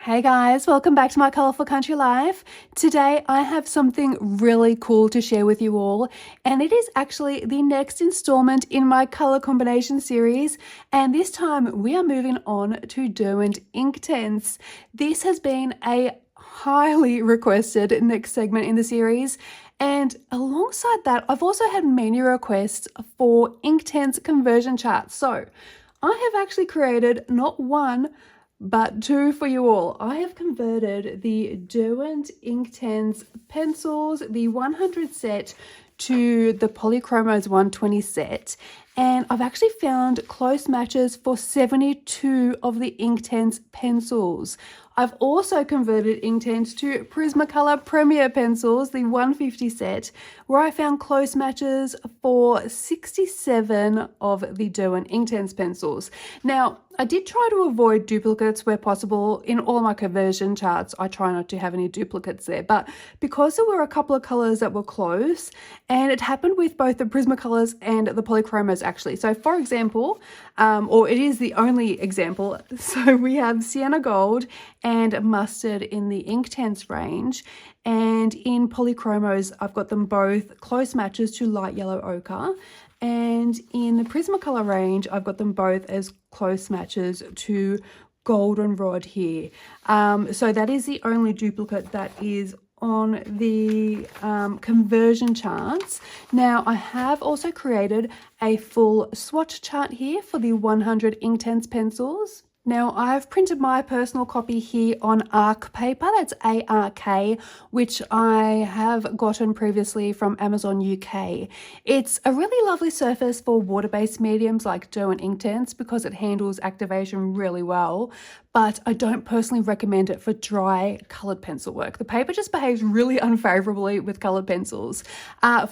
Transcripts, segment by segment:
Hey guys, welcome back to my Colourful Country Life. Today I have something really cool to share with you all, and it is actually the next installment in my colour combination series, and this time we are moving on to Derwent Inktense. This has been a highly requested next segment in the series, and alongside that I've also had many requests for Inktense conversion charts. So I have actually created not one but two for you all. I have converted the Derwent Inktense pencils, the 100 set, to the Polychromos 120 set, and I've actually found close matches for 72 of the Inktense pencils. I've also converted Inktense to Prismacolor Pencils, the 150 set, where I found close matches for 67 of the Derwent Inktense pencils. Now, I did try to avoid duplicates where possible. In all my conversion charts, I try not to have any duplicates there, but because there were a couple of colors that were close, and it happened with both the Prismacolors and the Polychromos actually. So for example, or it is the only example, so we have Sienna Gold and Mustard in the Inktense range, and in Polychromos I've got them both close matches to light yellow ochre, and in the Prismacolor range I've got them both as close matches to goldenrod here. So that is the only duplicate that is on the conversion charts. Now I have also created a full swatch chart here for the 100 Inktense pencils. Now I've printed my personal copy here on ARK paper, that's ARK, which I have gotten previously from Amazon UK. It's a really lovely surface for water-based mediums like Derwent Inktense because it handles activation really well, but I don't personally recommend it for dry coloured pencil work. The paper just behaves really unfavourably with coloured pencils.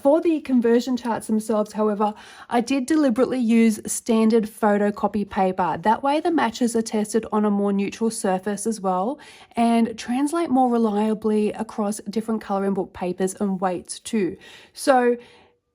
For the conversion charts themselves, however, I did deliberately use standard photocopy paper. That way the matches are tested on a more neutral surface as well and translate more reliably across different colouring book papers and weights too. So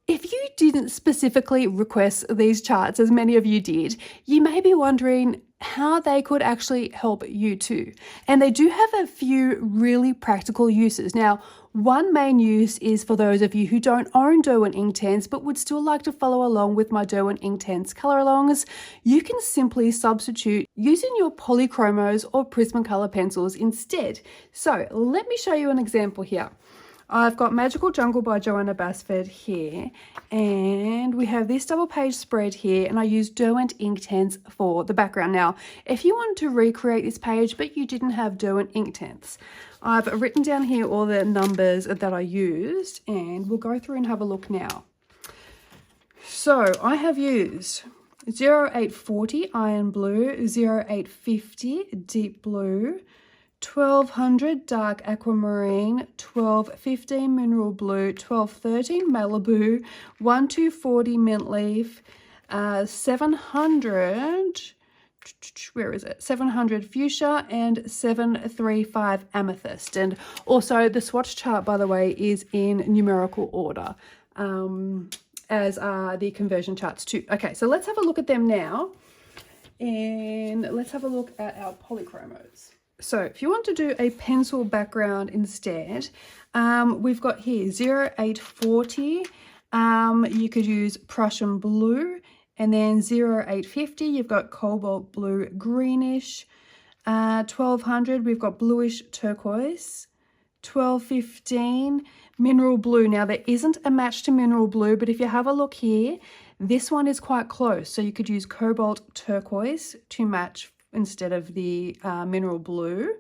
if you didn't specifically request these charts, as many of you did, you may be wondering how they could actually help you too. And they do have a few really practical uses. Now, one main use is for those of you who don't own Derwent Inktense but would still like to follow along with my Derwent Inktense colour alongs. You can simply substitute using your Polychromos or Prismacolor pencils instead. So let me show you an example here. I've got Magical Jungle by Joanna Basford here, and we have this double page spread here, and I used Derwent Inktense for the background. Now, if you wanted to recreate this page but you didn't have Derwent Inktense, I've written down here all the numbers that I used, and we'll go through and have a look now. So I have used 0840 Iron Blue, 0850 Deep Blue, 1200 Dark Aquamarine, 1215 Mineral Blue, 1213 Malibu, 1240 Mint Leaf, 700, where is it? 700 Fuchsia, and 735 Amethyst. And also the swatch chart, by the way, is in numerical order, as are the conversion charts too. Okay, so let's have a look at them now, and let's have a look at our Polychromos. So if you want to do a pencil background instead, we've got here 0840, you could use Prussian blue, and then 0850, you've got cobalt blue greenish, 1200, we've got bluish turquoise, 1215, mineral blue. Now there isn't a match to mineral blue, but if you have a look here, this one is quite close. So you could use cobalt turquoise to match instead of the mineral blue.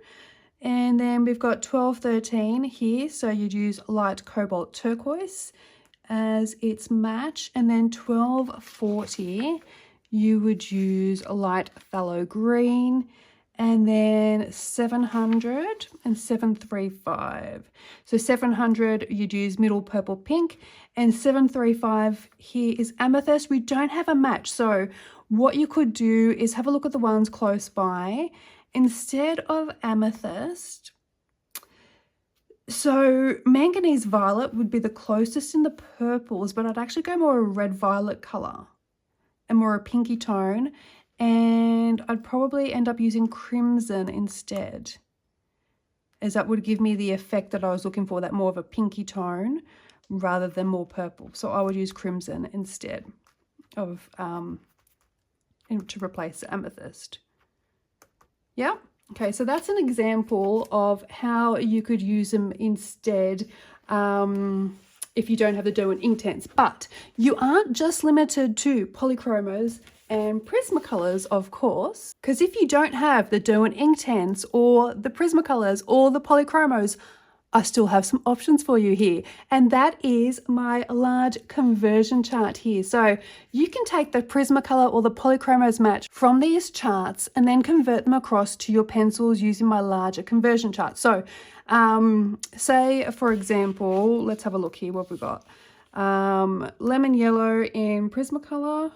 And then we've got 1213 here, so you'd use light cobalt turquoise as its match, and then 1240 you would use light phthalo green, and then 700 and 735. So 700 you'd use middle purple pink, and 735 here is amethyst. We don't have a match, so what you could do is have a look at the ones close by. Instead of amethyst, So manganese violet would be the closest in the purples, but I'd actually go more a red violet color and more a pinky tone. And I'd probably end up using crimson instead, as that would give me the effect that I was looking for, that more of a pinky tone rather than more purple. So I would use crimson instead of to replace the amethyst. Yeah. Okay, so that's an example of how you could use them instead if you don't have the Derwent Inktense. But you aren't just limited to Polychromos and Prismacolors, of course, because if you don't have the Derwent Inktense or the Prismacolors or the Polychromos, I still have some options for you here, and that is my large conversion chart here. So you can take the Prismacolor or the Polychromos match from these charts and then convert them across to your pencils using my larger conversion chart. So say, for example, let's have a look here. What have we got? Lemon yellow in Prismacolor.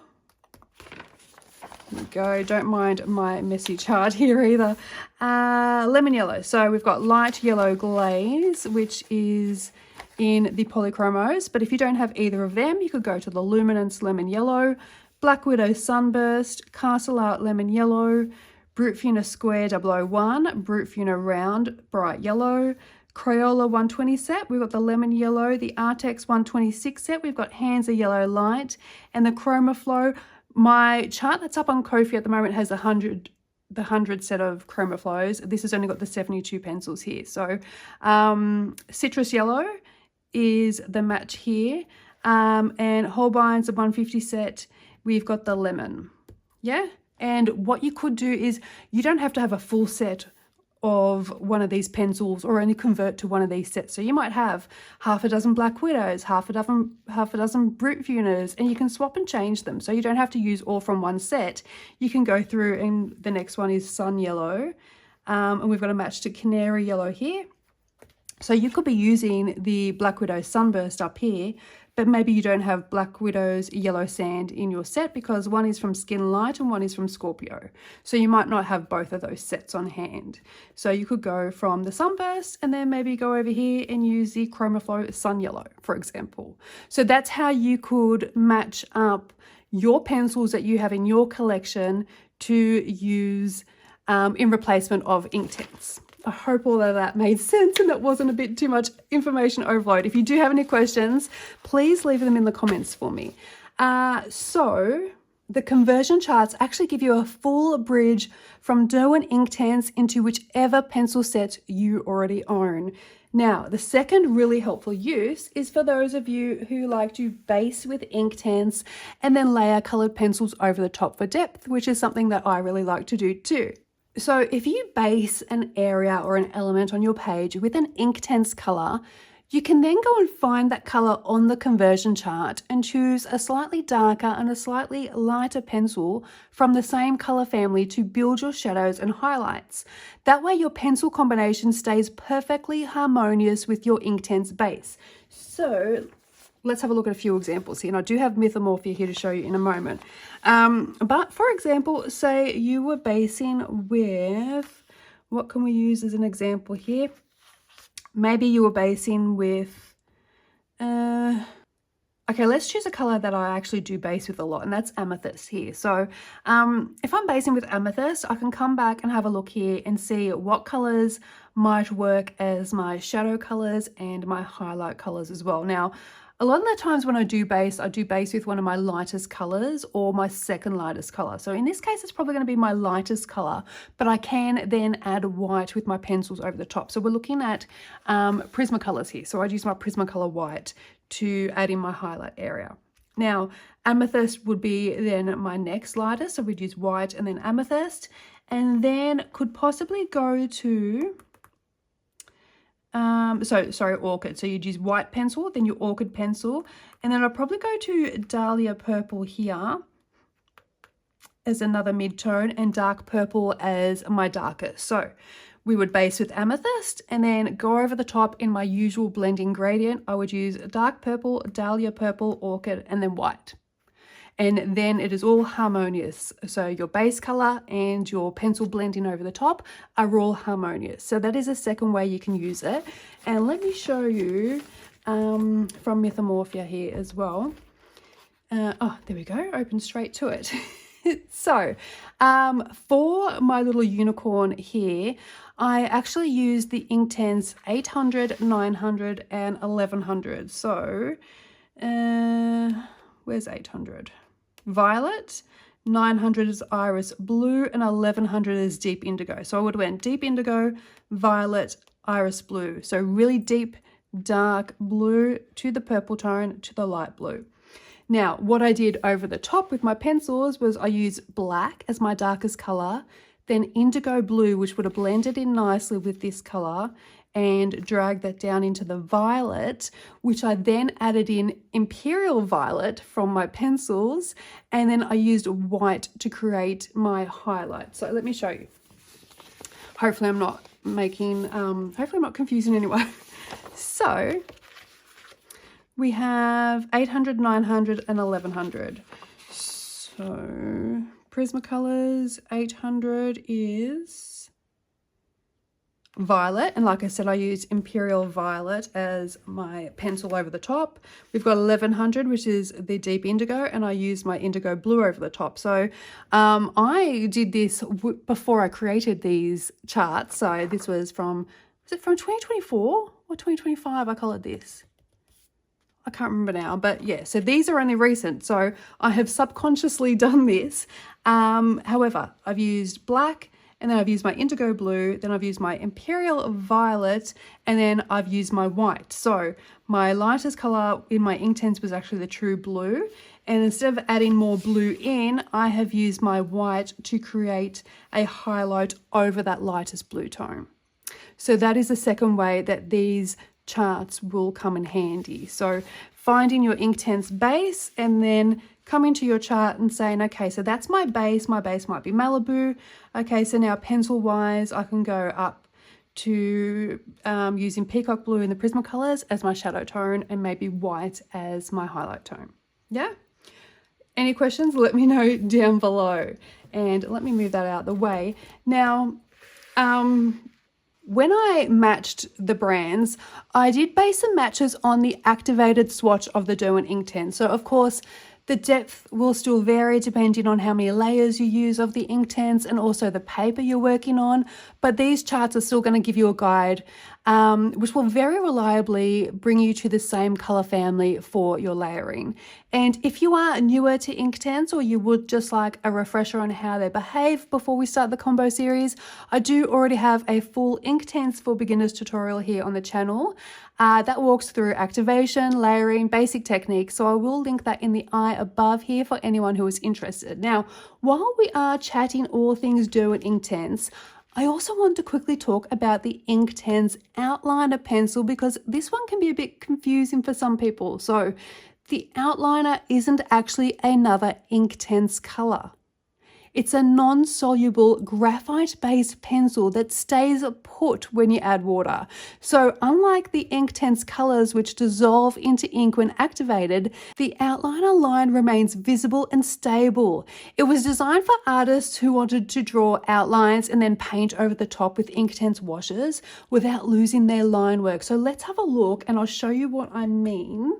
There we go. Don't mind my messy chart here either. Lemon yellow. So we've got light yellow glaze, which is in the Polychromos. But if you don't have either of them, you could go to the Luminance lemon yellow, Black Widow sunburst, Castle Art lemon yellow, Brute Funa Square 001, Brute Funa round bright yellow, Crayola 120 set, we've got the lemon yellow, the Artex 126 set, we've got Hansa yellow light, and the Chroma Flow. My chart that's up on Ko-fi at the moment has the 100 set of Chroma Flows. This has only got the 72 pencils here. So Citrus Yellow is the match here. And Holbein's the 150 set. We've got the lemon. Yeah? And what you could do is you don't have to have a full set of one of these pencils or only convert to one of these sets. So you might have half a dozen Black Widows, half a dozen Brute Funas, and you can swap and change them. So you don't have to use all from one set. You can go through, and the next one is Sun Yellow. And we've got a match to Canary Yellow here. So you could be using the Black Widow Sunburst up here, but maybe you don't have Black Widow's Yellow Sand in your set because one is from Skin Light and one is from Scorpio. So you might not have both of those sets on hand. So you could go from the Sunburst and then maybe go over here and use the Chroma Flow Sun Yellow, for example. So that's how you could match up your pencils that you have in your collection to use in replacement of Inktense. I hope all of that made sense and that wasn't a bit too much information overload. If you do have any questions, please leave them in the comments for me. So the conversion charts actually give you a full bridge from Derwent Inktense into whichever pencil set you already own. Now, the second really helpful use is for those of you who like to base with Inktense and then layer colored pencils over the top for depth, which is something that I really like to do too. So if you base an area or an element on your page with an Inktense color, you can then go and find that color on the conversion chart and choose a slightly darker and a slightly lighter pencil from the same color family to build your shadows and highlights. That way your pencil combination stays perfectly harmonious with your Inktense base. So let's have a look at a few examples here. And I do have Mythomorphia here to show you in a moment. But for example, say you were basing with, what can we use as an example here? Maybe you were basing with, okay, let's choose a color that I actually do base with a lot, and that's amethyst here. So if I'm basing with amethyst, I can come back and have a look here and see what colors might work as my shadow colors and my highlight colors as well. Now, a lot of the times when I do base with one of my lightest colors or my second lightest color. So in this case, it's probably going to be my lightest color, but I can then add white with my pencils over the top. So we're looking at Prismacolors here. So I'd use my Prismacolor white to add in my highlight area. Now, amethyst would be then my next lightest. So we'd use white and then amethyst, and then could possibly go to orchid. So you'd use white pencil, then your orchid pencil, and then I'll probably go to Dahlia purple here as another mid-tone and dark purple as my darkest. So we would base with amethyst and then go over the top in my usual blending gradient. I would use dark purple, Dahlia purple, orchid, and then white. and then it is all harmonious. So your base color and your pencil blending over the top are all harmonious. So that is a second way you can use it. And let me show you from Mythomorphia here as well. Oh, there we go, open straight to it. So for my little unicorn here, I actually used the Inktense 800, 900 and 1100. So where's 800? Violet, 900 is iris blue, and 1100 is deep indigo. So I would have went deep indigo, violet, iris blue. So really deep, dark blue to the purple tone to the light blue. Now, what I did over the top with my pencils was I used black as my darkest color, then indigo blue, which would have blended in nicely with this color, and dragged that down into the violet, which I then added in imperial violet from my pencils, and then I used white to create my highlight. So let me show you. Hopefully I'm not confusing anyone. So we have 800, 900 and 1100. So Prismacolors 800 is violet, and like I said, I use imperial violet as my pencil over the top. We've got 1100, which is the deep indigo, and I use my indigo blue over the top. So I did this before I created these charts. So this was from 2024 or 2025? I colored this. I can't remember now, but yeah, so these are only recent. So I have subconsciously done this. However, I've used black, and then I've used my indigo blue, then I've used my imperial violet, and then I've used my white. So my lightest color in my Inktense was actually the true blue. And instead of adding more blue in, I have used my white to create a highlight over that lightest blue tone. So that is the second way that these charts will come in handy. So finding your Inktense base and then coming to your chart and saying, okay, so that's my base. My base might be Malibu. Okay, so now pencil wise, I can go up to using peacock blue in the Prismacolors as my shadow tone and maybe white as my highlight tone. Yeah? Any questions? Let me know down below. And let me move that out of the way. Now, when I matched the brands, I did base some matches on the activated swatch of the Derwent Inktense. So of course, the depth will still vary depending on how many layers you use of the Inktense and also the paper you're working on. But these charts are still going to give you a guide, which will very reliably bring you to the same color family for your layering. And if you are newer to Inktense, or you would just like a refresher on how they behave before we start the combo series, I do already have a full Inktense for beginners tutorial here on the channel that walks through activation, layering, basic techniques. So I will link that in the eye above here for anyone who is interested. Now, while we are chatting all things Derwent Inktense, I also want to quickly talk about the Inktense outliner pencil, because this one can be a bit confusing for some people. So the outliner isn't actually another Inktense color. It's a non-soluble graphite-based pencil that stays put when you add water. So unlike the Inktense colors which dissolve into ink when activated, the outliner line remains visible and stable. It was designed for artists who wanted to draw outlines and then paint over the top with Inktense washes without losing their line work. So let's have a look and I'll show you what I mean.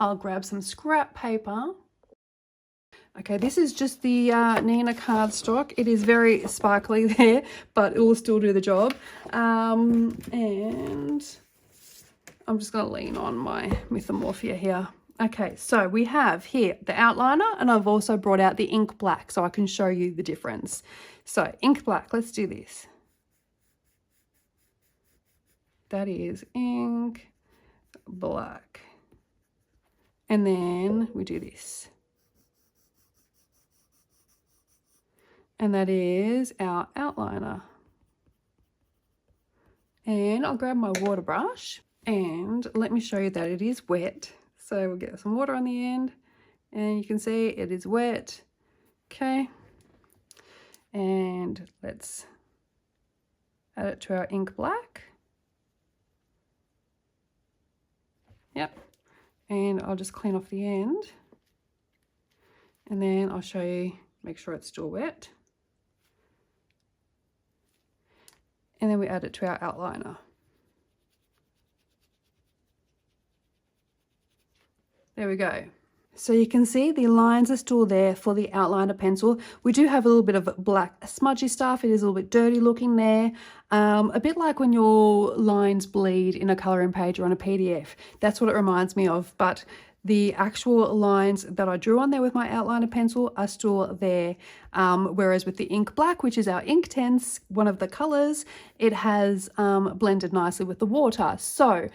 I'll grab some scrap paper. Okay, this is just the Nina cardstock. It is very sparkly there, but it will still do the job. And I'm just going to lean on my Mythomorphia here. Okay, so we have here the outliner, and I've also brought out the ink black so I can show you the difference. So ink black, let's do this. That is ink black. And then we do this. And that is our outliner. And I'll grab my water brush and let me show you that it is wet. So we'll get some water on the end and you can see it is wet. Okay. And let's add it to our ink black. Yep. And I'll just clean off the end. And then I'll show you, make sure it's still wet. And then we add it to our outliner. There we go. So you can see the lines are still there for the outliner pencil. We do have a little bit of black smudgy stuff. It is a little bit dirty looking there. A bit like when your lines bleed in a colouring page or on a PDF. That's what it reminds me of. But the actual lines that I drew on there with my outliner pencil are still there. Whereas with the ink black, which is our Inktense, one of the colours, it has blended nicely with the water. So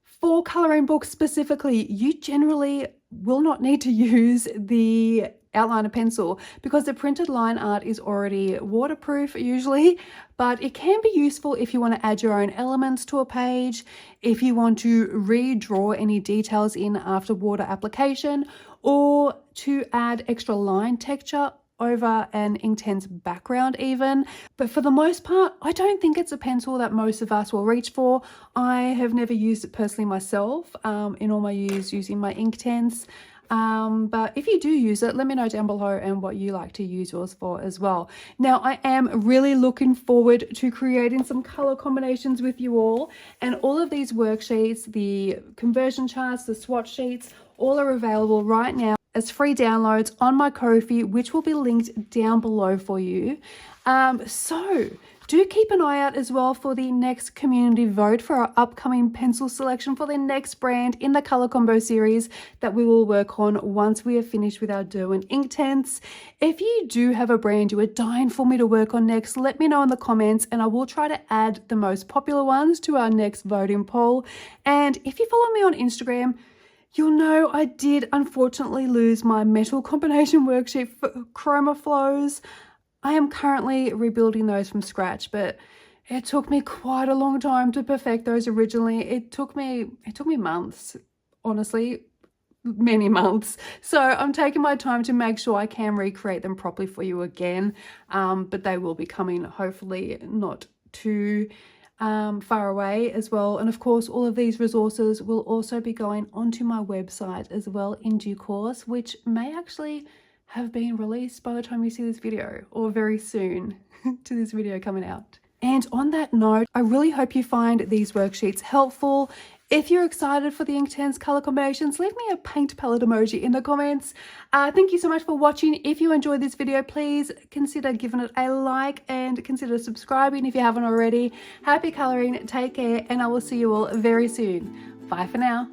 for colouring books specifically, you generally will not need to use the outliner pencil because the printed line art is already waterproof usually, but it can be useful if you want to add your own elements to a page, if you want to redraw any details in after water application, or to add extra line texture over an Inktense background even. But for the most part, I don't think it's a pencil that most of us will reach for. I have never used it personally myself in all my years using my Inktense. But if you do use it, let me know down below and what you like to use yours for as well. Now, I am really looking forward to creating some color combinations with you all, and all of these worksheets, the conversion charts, the swatch sheets, all are available right now as free downloads on my Ko-fi, which will be linked down below for you. So do keep an eye out as well for the next community vote for our upcoming pencil selection for the next brand in the color combo series that we will work on once we are finished with our Derwent Inktense. If you do have a brand you are dying for me to work on next, let me know in the comments and I will try to add the most popular ones to our next voting poll. And if you follow me on Instagram, you'll know I did unfortunately lose my metal combination worksheet for chroma flows. I am currently rebuilding those from scratch, but it took me quite a long time to perfect those originally. It took me months, honestly, many months. So I'm taking my time to make sure I can recreate them properly for you again. But they will be coming hopefully not too far away as well. And of course, all of these resources will also be going onto my website as well in due course, which may actually have been released by the time you see this video, or very soon to this video coming out. And on that note, I really hope you find these worksheets helpful. If you're excited for the Inktense color combinations, leave me a paint palette emoji in the comments. Thank you so much for watching. If you enjoyed this video, please consider giving it a like and consider subscribing if you haven't already. Happy coloring, take care, and I will see you all very soon. Bye for now.